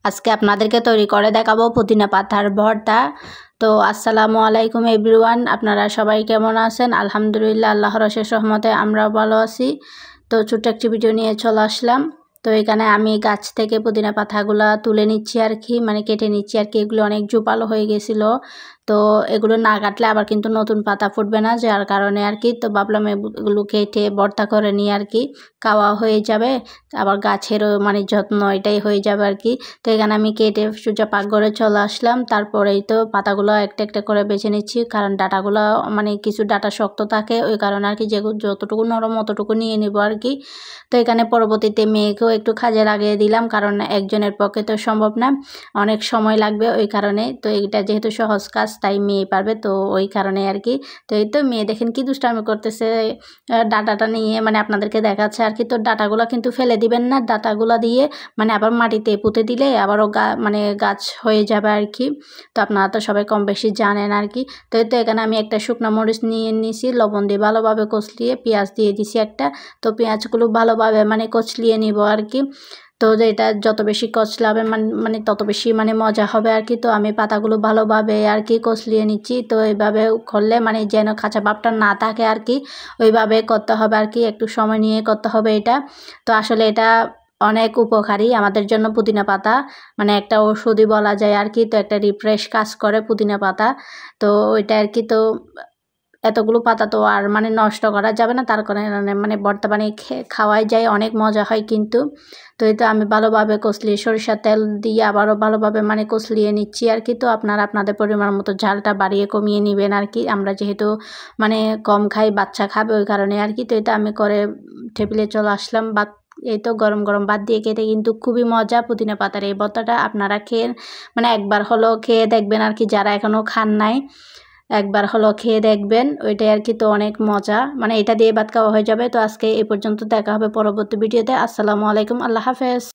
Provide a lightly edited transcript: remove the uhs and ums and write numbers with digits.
আজকে আপনাদেরকে তৈরি করে দেখাবো পুদিনা পাতার ভর্তা। তো আসসালামু আলাইকুম এভরিওয়ান, আপনারা সবাই কেমন আছেন? আলহামদুলিল্লাহ, আল্লাহর অশেষ রহমতে আমরাও ভালো আছি। তো ছোট্ট একটি ভিডিও নিয়ে চলে আসলাম। তো এখানে আমি গাছ থেকে পুদিনা পাতাগুলো তুলে নিচ্ছি আর কি, মানে কেটে নিচ্ছি আর কি। এগুলো অনেক ঝোপালো হয়ে গেছিলো, তো এগুলো না কাটলে আবার কিন্তু নতুন পাতা ফুটবে না, যার কারণে আর কি। তো ভাবলাম এগুলো কেটে ভর্তা করে নিয়ে আর কি খাওয়া হয়ে যাবে, আবার গাছেরও মানে যত্ন এটাই হয়ে যাবে আর কি। তো এখানে আমি কেটে সোজা পাকঘরে চলে আসলাম। তারপরেই তো পাতাগুলো একটা একটা করে বেছে নিচ্ছি, কারণ ডাটাগুলো মানে কিছু ডাটা শক্ত থাকে, ওই কারণে আর কি যেগুলো যতটুকু নরম অতটুকু নিয়ে নেবো আর কি। তো এখানে পরবর্তীতে মেয়েকেও একটু কাজে লাগিয়ে দিলাম, কারণ একজনের পক্ষে তো সম্ভব না, অনেক সময় লাগবে ওই কারণে। তো এটা যেহেতু সহজ কাজ তাই মেয়ে পারবে, তো ওই কারণে আর কি। তো এই তো মেয়ে দেখেন কি দুষ্টামি করতেছে, ডাটাটা নিয়ে মানে আপনাদেরকে দেখাচ্ছে আর কি। তো ডাটাগুলো কিন্তু ফেলে দিবেন না, ডাটাগুলো দিয়ে মানে আবার মাটিতে পুঁতে দিলে আবারও মানে গাছ হয়ে যাবে আর কি। তো আপনারা তো সবাই কম বেশি জানেন আর কি। তো এই তো এখানে আমি একটা শুকনো মরিচ নিয়ে নিয়েছি, লবণ দিয়ে ভালোভাবে কচলিয়ে, পেঁয়াজ দিয়ে দিছি একটা। তো পেঁয়াজগুলো ভালোভাবে মানে কচলিয়ে নিব আর কি। তো এটা যত বেশি কচলাবে মানে তত বেশি মানে মজা হবে আর কি। তো আমি পাতাগুলো ভালোভাবে আর কি কচলিয়ে নিচ্ছি। তো এইভাবে করলে মানে যেন কাঁচা ভাবটা না থাকে আর কি, ওইভাবে করতে হবে আর কি, একটু সময় নিয়ে করতে হবে এটা। তো আসলে এটা অনেক উপকারী আমাদের জন্য পুদিনা পাতা, মানে একটা ঔষধি বলা যায় আর কি। তো একটা রিফ্রেশ কাজ করে পুদিনা পাতা, তো ওইটা আর কি। তো এতগুলো পাতা তো আর মানে নষ্ট করা যাবে না, তার কারণে মানে ভর্তা বানিয়ে খাওয়াই যায়, অনেক মজা হয় কিন্তু। তো এই তো আমি ভালোভাবে কষলিয়ে সরিষার তেল দিয়ে আবারও ভালোভাবে মানে কষলিয়ে নিচ্ছি আর কি। তো আপনারা আপনাদের পরিমাণ মতো ঝালটা বাড়িয়ে কমিয়ে নেবেন আর কি। আমরা যেহেতু মানে কম খাই, বাচ্চা খাবে ওই কারণে আর কি। তো এটা আমি করে টেবিলে চলে আসলাম। এই তো গরম গরম ভাত দিয়ে খেতে কিন্তু খুবই মজা পুদিনা পাতার এই ভর্তাটা। আপনারা খেয়ে মানে একবার হলেও খেয়ে দেখবেন আর কি, যারা এখনও খান নাই একবার হলো খেয়ে দেখবেন, ওইটাই আর কি। তো অনেক মজা, মানে এটা দিয়ে ভাত খাওয়া হয়ে যাবে। তো আজকে এই পর্যন্ত, দেখা হবে পরবর্তী ভিডিওতে। আসসালামু আলাইকুম, আল্লাহ হাফেজ।